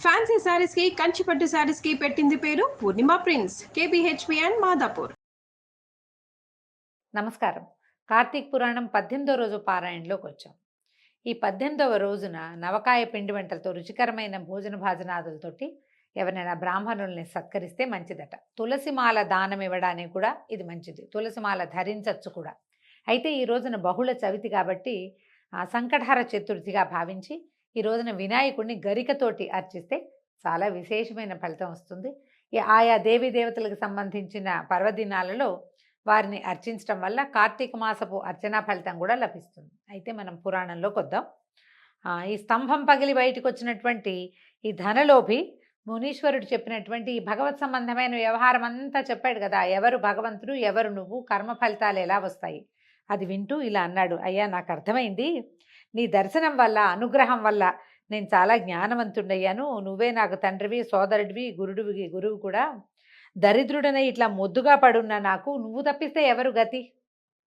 Fancy saris కి కంచిపట్టు శారీస్ కి పెట్టింది పేరు పూర్ణిమ ప్రింట్స్, కేబిహెచ్పి అండ్ మాదాపూర్. నమస్కారం. కార్తీక పురాణం 18వ రోజు పారాయణలోకి వచ్చాం. ఈ 18వ రోజున నవకాయ పిండి వంటలతో రుచికరమైన భోజన భాజనాదులతోటి ఎవరైనా బ్రాహ్మణుల్ని సత్కరిస్తే మంచిదట. తులసిమాల దానం ఇవ్వడానికి కూడా ఇది మంచిది. తులసిమాల ధరించవచ్చు కూడా. అయితే ఈ రోజున బహుళ చవితి కాబట్టి సంకటహర చతుర్థిగా భావించి ఈ రోజున వినాయకుడిని గరికతోటి అర్చిస్తే చాలా విశేషమైన ఫలితం వస్తుంది. ఆయా దేవీ దేవతలకు సంబంధించిన పర్వదినాలలో వారిని అర్చించడం వల్ల కార్తీక మాసపు అర్చనా ఫలితం కూడా లభిస్తుంది. అయితే మనం పురాణంలోకి వద్దాం. ఈ స్తంభం పగిలి బయటకు వచ్చినటువంటి ఈ ధనలోభి మునీశ్వరుడు చెప్పినటువంటి ఈ భగవత్ సంబంధమైన వ్యవహారం అంతా చెప్పాడు కదా. ఎవరు భగవంతుడు, ఎవరు నువ్వు, కర్మ ఫలితాలు ఎలా వస్తాయి అది వింటూ ఇలా అన్నాడు. అయ్యా, నాకు అర్థమైంది. నీ దర్శనం వల్ల, అనుగ్రహం వల్ల నేను చాలా జ్ఞానవంతుడయ్యాను. నువ్వే నాకు తండ్రివి, సోదరుడివి, గురువు కూడా. దరిద్రుడనే ఇట్లా మొద్దుగా పడున్న నాకు నువ్వు తప్పిస్తే ఎవరు గతి?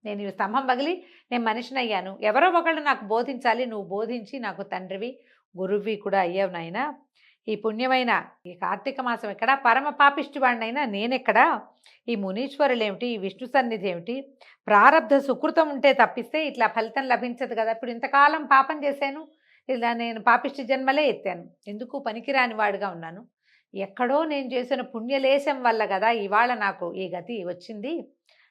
నేను ఈ స్తంభం పగిలి నేను మనిషిని అయ్యాను. ఎవరో ఒకళ్ళు నాకు బోధించాలి. నువ్వు బోధించి నాకు తండ్రివి, గురువువి కూడా అయ్యావు నాయన. ఈ పుణ్యమైన ఈ కార్తీక మాసం ఎక్కడా, పరమ పాపిష్టి వాడినైనా నేనెక్కడా? ఈ మునీశ్వరులేమిటి, ఈ విష్ణు సన్నిధి ఏమిటి? ప్రారబ్ధ సుకృతం ఉంటే తప్పిస్తే ఇట్లా ఫలితం లభించదు కదా. ఇప్పుడు ఇంతకాలం పాపం చేశాను, ఇలా నేను పాపిష్టి జన్మలే ఎత్తాను, ఎందుకు పనికిరాని వాడిగా ఉన్నాను. ఎక్కడో నేను చేసిన పుణ్యలేశం వల్ల కదా ఇవాళ నాకు ఈ గతి వచ్చింది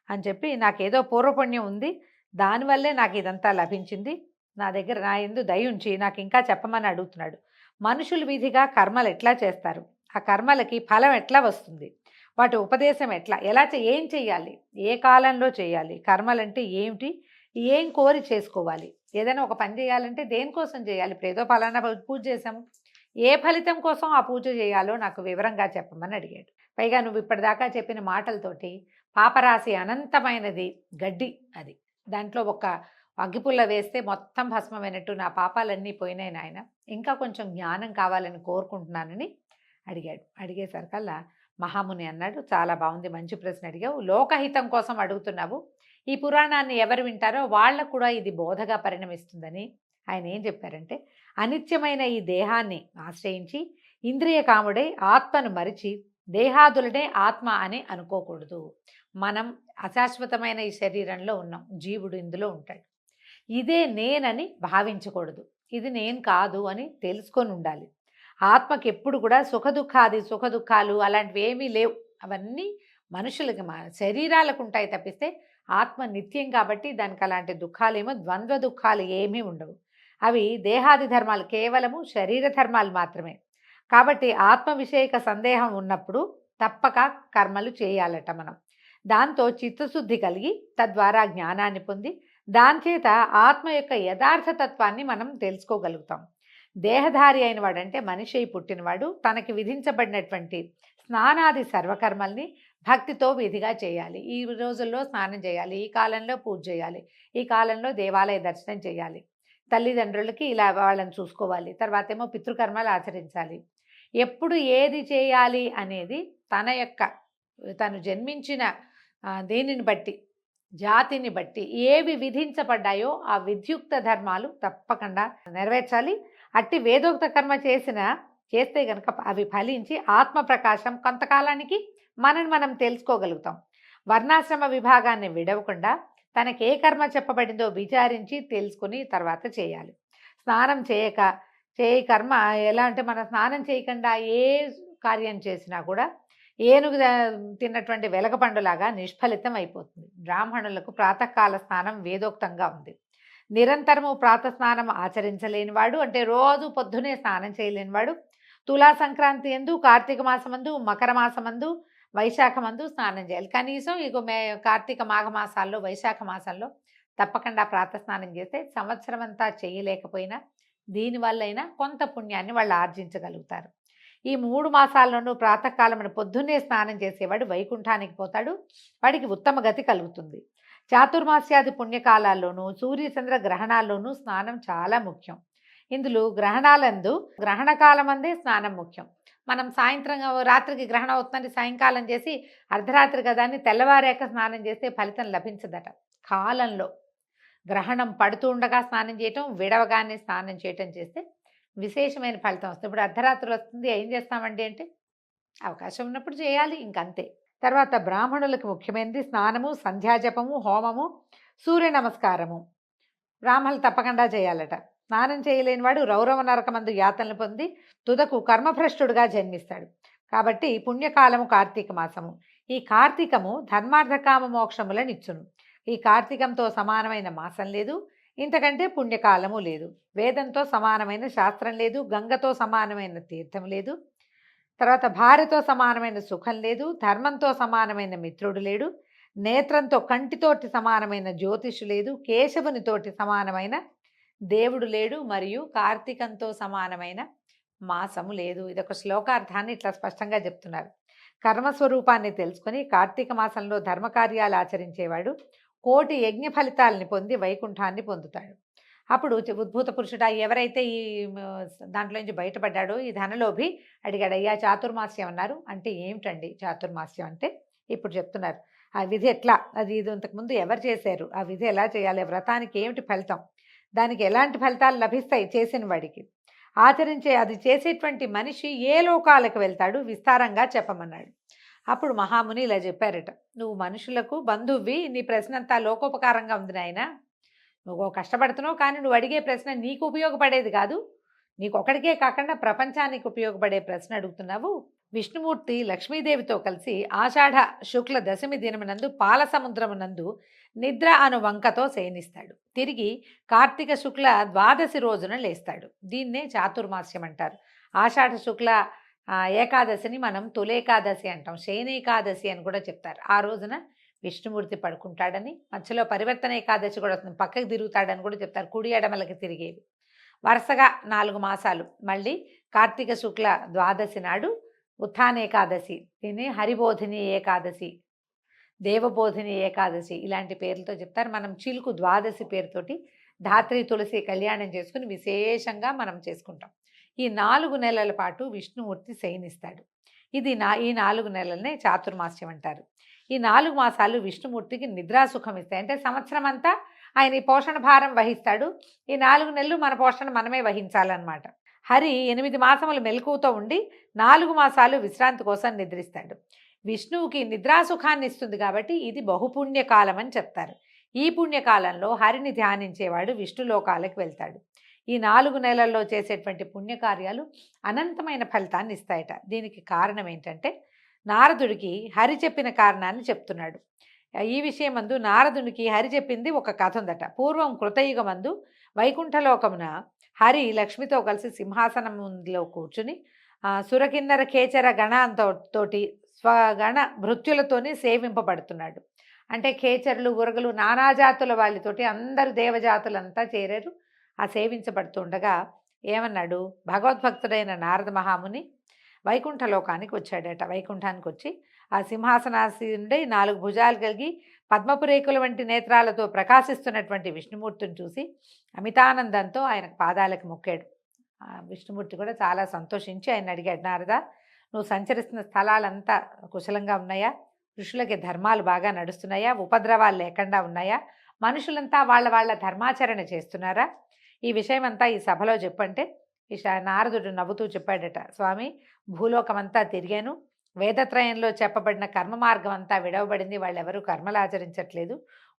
అని చెప్పి, నాకేదో పూర్వపుణ్యం ఉంది, దానివల్లే నాకు ఇదంతా లభించింది. నా దగ్గర నా యందు దయ ఉంచి నాకు ఇంకా చెప్పమని అడుగుతున్నాడు. మనుషులు విధిగా కర్మలు ఎట్లా చేస్తారు, ఆ కర్మలకి ఫలం ఎట్లా వస్తుంది, వాటి ఉపదేశం ఎలా ఏం చేయాలి, ఏ కాలంలో చేయాలి, కర్మలంటే ఏమిటి, ఏం కోరి చేసుకోవాలి, ఏదైనా ఒక పని చేయాలంటే దేనికోసం చేయాలి. ఇప్పుడు ఏదో ఫలానా పూజ చేసాము, ఏ ఫలితం కోసం ఆ పూజ చేయాలో నాకు వివరంగా చెప్పమని అడిగాడు. పైగా నువ్వు ఇప్పటిదాకా చెప్పిన మాటలతోటి పాపరాశి అనంతమైనది గడ్డి, అది దాంట్లో ఒక అగ్గిపుల్ల వేస్తే మొత్తం భస్మమైనట్టు నా పాపాలన్నీ పోయినాయి నాయన, ఇంకా కొంచెం జ్ఞానం కావాలని కోరుకుంటున్నానని అడిగాడు. అడిగేసరికల్లా మహాముని అన్నాడు, చాలా బాగుంది, మంచి ప్రశ్న అడిగావు. లోకహితం కోసం అడుగుతున్నావు. ఈ పురాణాన్ని ఎవరు వింటారో వాళ్ళకు కూడా ఇది బోధగా పరిణమిస్తుందని ఆయన ఏం చెప్పారంటే, అనిత్యమైన ఈ దేహాన్ని ఆశ్రయించి ఇంద్రియ కాముడై ఆత్మను మరిచి దేహాదులనే ఆత్మ అని అనుకోకూడదు. మనం అశాశ్వతమైన ఈ శరీరంలో ఉన్నాం, జీవుడు ఇందులో ఉంటాడు. ఇదే నేనని భావించకూడదు, ఇది నేను కాదు అని తెలుసుకొని ఉండాలి. ఆత్మకి ఎప్పుడు కూడా సుఖదుఖాలు అలాంటివి ఏమీ లేవు. అవన్నీ మనుషులకి, శరీరాలకు ఉంటాయి తప్పిస్తే ఆత్మ నిత్యం కాబట్టి దానికి అలాంటి దుఃఖాలేమో, ద్వంద్వ దుఃఖాలు ఏమీ ఉండవు. అవి దేహాది ధర్మాలు, కేవలము శరీర ధర్మాలు మాత్రమే. కాబట్టి ఆత్మ విషయక సందేహం ఉన్నప్పుడు తప్పక కర్మలు చేయాలట మనం. దాంతో చిత్తశుద్ధి కలిగి తద్వారా జ్ఞానాన్ని పొంది దానిచేత ఆత్మ యొక్క యథార్థతత్వాన్ని మనం తెలుసుకోగలుగుతాం. దేహధారి అయిన వాడంటే మనిషి అయి పుట్టినవాడు తనకి విధించబడినటువంటి స్నానాది సర్వకర్మల్ని భక్తితో విధిగా చేయాలి. ఈ రోజుల్లో స్నానం చేయాలి, ఈ కాలంలో పూజ చేయాలి, ఈ కాలంలో దేవాలయ దర్శనం చేయాలి, తల్లిదండ్రులకి ఇలా వాళ్ళని చూసుకోవాలి, తర్వాత ఏమో పితృకర్మలు ఆచరించాలి. ఎప్పుడు ఏది చేయాలి అనేది తను జన్మించిన దేనిని బట్టి, జాతిని బట్టి ఏవి విధించబడ్డాయో ఆ విధ్యుక్త ధర్మాలు తప్పకుండా నెరవేర్చాలి. అట్టి వేదోక్త కర్మ చేస్తే గనక అవి ఫలించి ఆత్మ ప్రకాశం కొంతకాలానికి మనం తెలుసుకోగలుగుతాం. వర్ణాశ్రమ విభాగాన్ని విడవకుండా తనకి ఏ కర్మ చెప్పబడిందో విచారించి తెలుసుకుని తర్వాత చేయాలి. స్నానం చేయ కర్మ ఎలా అంటే, మనం స్నానం చేయకుండా ఏ కార్యం చేసినా కూడా ఏనుగు తిన్నటువంటి వెలగపండులాగా నిష్ఫలితం అయిపోతుంది. బ్రాహ్మణులకు ప్రాతకాల స్నానం వేదోక్తంగా ఉంది. నిరంతరము ప్రాతస్నానం ఆచరించలేనివాడు, అంటే రోజు పొద్దునే స్నానం చేయలేనివాడు తులా సంక్రాంతి ఎందు, కార్తీక మాసమందు, మకర మాసమందు, వైశాఖమందు స్నానం చేయాలి. కనీసం కార్తీక మాఘమాసాల్లో, వైశాఖ మాసాల్లో తప్పకుండా ప్రాతస్నానం చేస్తే సంవత్సరం అంతా చేయలేకపోయినా దీనివల్లైనా కొంత పుణ్యాన్ని వాళ్ళు ఆర్జించగలుగుతారు. ఈ 3 మాసాల్లోనూ ప్రాతకాలం పొద్దున్నే స్నానం చేసేవాడు వైకుంఠానికి పోతాడు, వాడికి ఉత్తమ గతి కలుగుతుంది. చాతుర్మాస్యాది పుణ్యకాలాల్లోనూ సూర్యచంద్ర గ్రహణాల్లోనూ స్నానం చాలా ముఖ్యం. ఇందులో గ్రహణకాలమందే స్నానం ముఖ్యం. మనం సాయంత్రం రాత్రికి గ్రహణం అవుతుందని సాయంకాలం చేసి అర్ధరాత్రి కదా అని తెల్లవారాక స్నానం చేస్తే ఫలితం లభించదట. కాలంలో గ్రహణం పడుతూ ఉండగా స్నానం చేయటం, విడవగానే స్నానం చేయటం చేస్తే విశేషమైన ఫలితం వస్తుంది. ఇప్పుడు అర్ధరాత్రి వస్తుంది, ఏం చేస్తామండి అంటే అవకాశం ఉన్నప్పుడు చేయాలి, ఇంకంతే. తర్వాత బ్రాహ్మణులకు ముఖ్యమైనది స్నానము, సంధ్యాజపము, హోమము, సూర్య నమస్కారము. బ్రాహ్మణులు తప్పకుండా చేయాలట. స్నానం చేయలేని వాడు రౌరవ నరకమందు యాతనలు పొంది తుదకు కర్మభ్రష్టుడుగా జన్మిస్తాడు. కాబట్టి పుణ్యకాలము కార్తీక మాసము. ఈ కార్తీకము ధర్మార్థకామ మోక్షములనిచ్చును. ఈ కార్తీకంతో సమానమైన మాసం లేదు, ఇంతకంటే పుణ్యకాలము లేదు. వేదంతో సమానమైన శాస్త్రం లేదు, గంగతో సమానమైన తీర్థం లేదు, తర్వాత భార్యతో సమానమైన సుఖం లేదు, ధర్మంతో సమానమైన మిత్రుడు లేడు, నేత్రంతో కంటితోటి సమానమైన జ్యోతిషు లేదు, కేశవునితోటి సమానమైన దేవుడు లేడు, మరియు కార్తీకంతో సమానమైన మాసము లేదు. ఇదొక శ్లోకార్థాన్ని ఇట్లా స్పష్టంగా చెప్తున్నారు. కర్మస్వరూపాన్ని తెలుసుకొని కార్తీక మాసంలో ధర్మకార్యాలు ఆచరించేవాడు కోటి యజ్ఞ ఫలితాలని పొంది వైకుంఠాన్ని పొందుతాడు. అప్పుడు ఉద్భూత పురుషుడు ఎవరైతే ఈ దాంట్లో నుంచి బయటపడ్డాడో ఈ ధనలోభి అడిగాడు, అయ్యా చాతుర్మాస్యం అన్నారు, అంటే ఏమిటండి చాతుర్మాస్యం అంటే? ఇప్పుడు చెప్తున్నారు ఆ విధి ఎట్లా, అది ఇది ఇంతకుముందు ఎవరు చేశారు, ఆ విధి ఎలా చేయాలి, వ్రతానికి ఏమిటి ఫలితం, దానికి ఎలాంటి ఫలితాలు లభిస్తాయి చేసిన వాడికి, ఆచరించే అది చేసేటువంటి మనిషి ఏ లోకాలకు వెళ్తాడు విస్తారంగా చెప్పమన్నాడు. అప్పుడు మహాముని ఇలా చెప్పారట, నువ్వు మనుషులకు బంధువ్వి, నీ ప్రశ్న అంతా లోకోపకారంగా ఉంది నాయన, నువ్వు కష్టపడుతున్నావు, కానీ నువ్వు అడిగే ప్రశ్న నీకు ఉపయోగపడేది కాదు, నీకు ఒకడికే కాకుండా ప్రపంచానికి ఉపయోగపడే ప్రశ్న అడుగుతున్నావు. విష్ణుమూర్తి లక్ష్మీదేవితో కలిసి ఆషాఢ శుక్ల దశమి దినమునందు పాల సముద్రమునందు నిద్ర అను వంకతో శయనిస్తాడు. తిరిగి కార్తీక శుక్ల ద్వాదశి రోజున లేస్తాడు. దీన్నే చాతుర్మాస్యం అంటారు. ఆషాఢ శుక్ల ఏకాదశిని మనం తులేకాదశి అంటాం, శయనేకాదశి అని కూడా చెప్తారు. ఆ రోజున విష్ణుమూర్తి పడుకుంటాడని, మధ్యలో పరివర్తన ఏకాదశి కూడా వస్తుంది, పక్కకి తిరుగుతాడని కూడా చెప్తారు, కుడి ఎడమలకి తిరిగేవి. వరుసగా 4 మాసాలు మళ్ళీ కార్తీక శుక్ల ద్వాదశి నాడు ఉత్థాన ఏకాదశి, దీన్ని హరిబోధిని ఏకాదశి, దేవబోధిని ఏకాదశి ఇలాంటి పేర్లతో చెప్తారు. మనం చిలుకు ద్వాదశి పేరుతోటి ధాత్రి తులసి కళ్యాణం చేసుకుని విశేషంగా మనం చేసుకుంటాం. ఈ 4 నెలల పాటు విష్ణుమూర్తి శయనిస్తాడు. ఈ 4 నెలలనే చాతుర్మాస్యం అంటారు. ఈ 4 మాసాలు విష్ణుమూర్తికి నిద్రాసుఖం ఇస్తాయి. అంటే సంవత్సరం అంతా ఆయన ఈ పోషణ భారం వహిస్తాడు. ఈ 4 నెలలు మన పోషణ మనమే వహించాలన్నమాట. హరి 8 మాసములు మెలకువతో ఉండి 4 మాసాలు విశ్రాంతి కోసం నిద్రిస్తాడు. విష్ణువుకి నిద్రాసుఖాన్ని ఇస్తుంది కాబట్టి ఇది బహుపుణ్యకాలం అని చెప్తారు. ఈ పుణ్యకాలంలో హరిని ధ్యానించేవాడు విష్ణులోకాలకు వెళ్తాడు. ఈ 4 నెలల్లో చేసేటువంటి పుణ్యకార్యాలు అనంతమైన ఫలితాన్ని ఇస్తాయట. దీనికి కారణం ఏంటంటే నారదుడికి హరి చెప్పిన కారణాన్ని చెప్తున్నాడు. ఈ విషయమందు నారదునికి హరి చెప్పింది ఒక కథ ఉందట. పూర్వం కృతయుగమందు వైకుంఠలోకమున హరి లక్ష్మితో కలిసి సింహాసనంలో కూర్చుని సురకిన్నర కేచర గణంతోటి స్వగణ భృత్యులతోని సేవింపబడుతున్నాడు. అంటే కేచరులు, ఉరగలు, నానాజాతుల వాళ్ళతోటి అందరు దేవజాతులంతా చేరారు. ఆ సేవించబడుతుండగా ఏమన్నాడు, భగవద్భక్తుడైన నారద మహాముని వైకుంఠలోకానికి వచ్చాడట. వైకుంఠానికి వచ్చి ఆ సింహాసనాసీనుడై 4 భుజాలు కలిగి పద్మపురేకుల వంటి నేత్రాలతో ప్రకాశిస్తున్నటువంటి విష్ణుమూర్తిని చూసి అమితానందంతో ఆయన పాదాలకు మొక్కాడు. విష్ణుమూర్తి కూడా చాలా సంతోషించి ఆయన అడిగాడు, నారదా, నువ్వు సంచరిస్తున్న స్థలాలంతా కుశలంగా ఉన్నాయా? ఋషులకి ధర్మాలు బాగా నడుస్తున్నాయా? ఉపద్రవాలు లేకుండా ఉన్నాయా? మనుషులంతా వాళ్ళ ధర్మాచరణ చేస్తున్నారా? ఈ విషయం అంతా ఈ సభలో చెప్పంటే నారదుడు నవ్వుతూ చెప్పాడట, స్వామి, భూలోకమంతా తిరిగాను, వేదత్రయంలో చెప్పబడిన కర్మ మార్గం అంతా విడవబడింది, వాళ్ళెవరూ కర్మలు ఆచరించట్లేదు.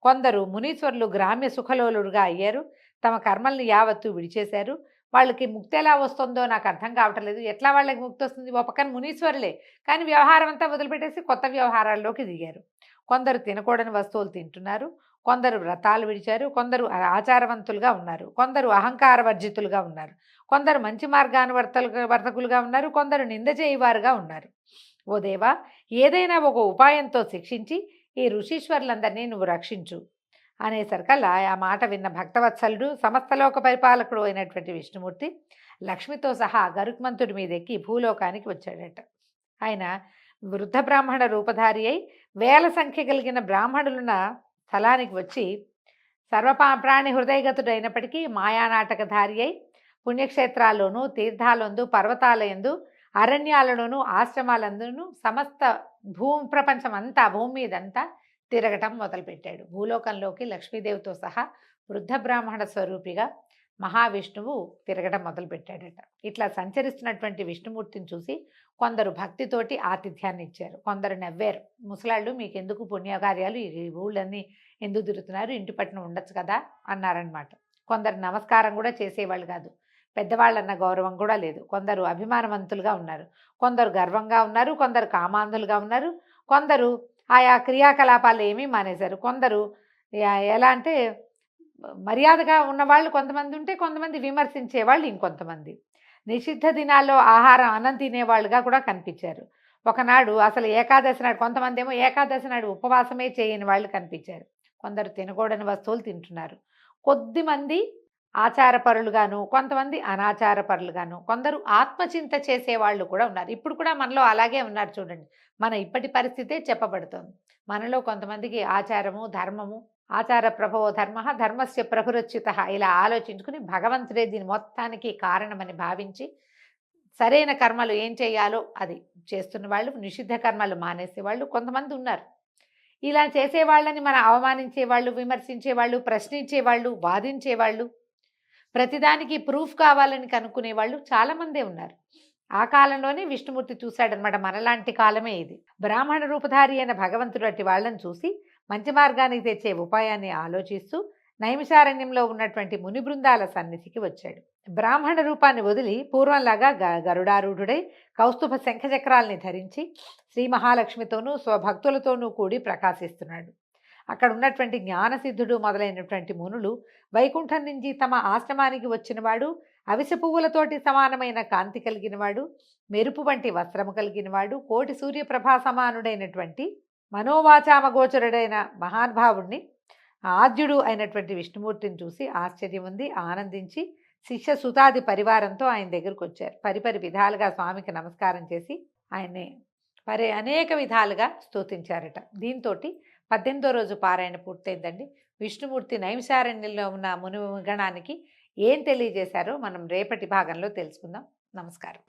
కొందరు మునీశ్వరులు గ్రామ్య సుఖలోలుడుగా అయ్యారు, తమ కర్మల్ని యావత్తు విడిచేశారు. వాళ్ళకి ముక్తి ఎలా వస్తుందో నాకు అర్థం కావటం లేదు. ఎట్లా వాళ్ళకి ముక్తి వస్తుంది? ఒక పక్కన మునీశ్వరులే, కానీ వ్యవహారం అంతా వదిలిపెట్టేసి కొత్త వ్యవహారాల్లోకి దిగారు. కొందరు తినకూడని వస్తువులు తింటున్నారు, కొందరు వ్రతాలు విడిచారు, కొందరు ఆచారవంతులుగా ఉన్నారు, కొందరు అహంకార వర్జితులుగా ఉన్నారు, కొందరు మంచి వర్తకులుగా ఉన్నారు, కొందరు నింద చేయవారుగా ఉన్నారు. ఓ దేవా, ఏదైనా ఒక ఉపాయంతో శిక్షించి ఈ ఋషీశ్వరులందరినీ నువ్వు రక్షించు అనేసరికల్లా ఆ మాట విన్న భక్తవత్సలుడు, సమస్తలోక పరిపాలకుడు అయినటువంటి విష్ణుమూర్తి లక్ష్మితో సహా గరుత్మంతుడి మీద ఎక్కి భూలోకానికి వచ్చాడట. ఆయన వృద్ధ బ్రాహ్మణ రూపధారి అయి వేల సంఖ్య కలిగిన బ్రాహ్మణులున్న స్థలానికి వచ్చి సర్వప్రాణి హృదయగతుడైనప్పటికీ మాయానాటకధారి అయి పుణ్యక్షేత్రాల్లోనూ, తీర్థాలందు, పర్వతాలయందు, అరణ్యాలలోనూ, ఆశ్రమాలందునూ సమస్త ప్రపంచం అంతా, భూమి మీదంతా తిరగటం మొదలుపెట్టాడు. భూలోకంలోకి లక్ష్మీదేవితో సహా వృద్ధ బ్రాహ్మణ స్వరూపిగా మహావిష్ణువు తిరగడం మొదలుపెట్టాడట. ఇట్లా సంచరిస్తున్నటువంటి విష్ణుమూర్తిని చూసి కొందరు భక్తితోటి ఆతిథ్యాన్ని ఇచ్చారు, కొందరు నవ్వారు. ముసలాళ్ళు మీకెందుకు పుణ్యకార్యాలు, ఈ ఊళ్ళన్నీ ఎందుకు తిరుగుతున్నారు, ఇంటి పట్టున ఉండొచ్చు కదా అన్నారనమాట. కొందరు నమస్కారం కూడా చేసేవాళ్ళు కాదు, పెద్దవాళ్ళన్న గౌరవం కూడా లేదు. కొందరు అభిమానవంతులుగా ఉన్నారు, కొందరు గర్వంగా ఉన్నారు, కొందరు కామాంధులుగా ఉన్నారు, కొందరు ఆయా క్రియాకలాపాలు ఏమీ మానేశారు. కొందరు ఎలా అంటే మర్యాదగా ఉన్నవాళ్ళు కొంతమంది ఉంటే, కొంతమంది విమర్శించేవాళ్ళు ఇంకొంతమంది. నిషిద్ధ దినాల్లో ఆహారం అన్నం తినేవాళ్ళుగా కూడా కనిపించారు. ఒకనాడు అసలు ఏకాదశి నాడు, కొంతమంది ఏమో ఏకాదశి నాడు ఉపవాసమే చేయని వాళ్ళు కనిపించారు. కొందరు తినకూడని వస్తువులు తింటున్నారు. కొద్దిమంది ఆచారపరులుగాను, కొంతమంది అనాచారపరులుగాను, కొందరు ఆత్మచింత చేసేవాళ్ళు కూడా ఉన్నారు. ఇప్పుడు కూడా మనలో అలాగే ఉన్నారు చూడండి. మన ఇప్పటి పరిస్థితే చెప్పబడుతోంది. మనలో కొంతమందికి ఆచారము, ధర్మము, ఆచార ప్రభవో ధర్మ, ధర్మస్య ప్రభురచ్యుత, ఇలా ఆలోచించుకుని భగవంతుడే దీని మొత్తానికి కారణమని భావించి సరైన కర్మలు ఏం చేయాలో అది చేస్తున్న వాళ్ళు, నిషిద్ధ కర్మలు మానేసేవాళ్ళు కొంతమంది ఉన్నారు. ఇలా చేసేవాళ్ళని మనం అవమానించేవాళ్ళు, విమర్శించేవాళ్ళు, ప్రశ్నించేవాళ్ళు, వాదించేవాళ్ళు, ప్రతిదానికి ప్రూఫ్ కావాలని కనుక్కునేవాళ్ళు చాలామందే ఉన్నారు. ఆ కాలంలోనే విష్ణుమూర్తి చూశాడనమాట. మనలాంటి కాలమే ఇది. బ్రాహ్మణ రూపధారి అయిన భగవంతుడు అట్టి వాళ్ళని చూసి మంచి మార్గానికి తెచ్చే ఉపాయాన్ని ఆలోచిస్తూ నైమిషారణ్యంలో ఉన్నటువంటి ముని బృందాల సన్నిధికి వచ్చాడు. బ్రాహ్మణ రూపాన్ని వదిలి పూర్వంలాగా గరుడారూఢుడై కౌస్తుభ శంఖచక్రాల్ని ధరించి శ్రీ మహాలక్ష్మితోనూ స్వభక్తులతోనూ కూడి ప్రకాశిస్తున్నాడు. అక్కడ ఉన్నటువంటి జ్ఞానసిద్ధుడు మొదలైనటువంటి మునులు వైకుంఠం నుంచి తమ ఆశ్రమానికి వచ్చినవాడు, అవిసె పువ్వులతోటి సమానమైన కాంతి కలిగినవాడు, మెరుపు వంటి వస్త్రము కలిగినవాడు, కోటి సూర్యప్రభా సమానుడైనటువంటి మనోవాచామగోచరుడైన మహానుభావుణ్ణి, ఆద్యుడు అయినటువంటి విష్ణుమూర్తిని చూసి ఆశ్చర్యం ఉంది, ఆనందించి శిష్య సుతాది పరివారంతో ఆయన దగ్గరకు వచ్చారు. పరిపరి విధాలుగా స్వామికి నమస్కారం చేసి ఆయన్ని అనేక విధాలుగా స్తుతించారట. దీంతో 18వ రోజు పారాయణ పూర్తయిందండి. విష్ణుమూర్తి నైమిషారణ్యంలో ఉన్న మునిగణానికి ఏం తెలియజేశారో మనం రేపటి భాగంలో తెలుసుకుందాం. నమస్కారం.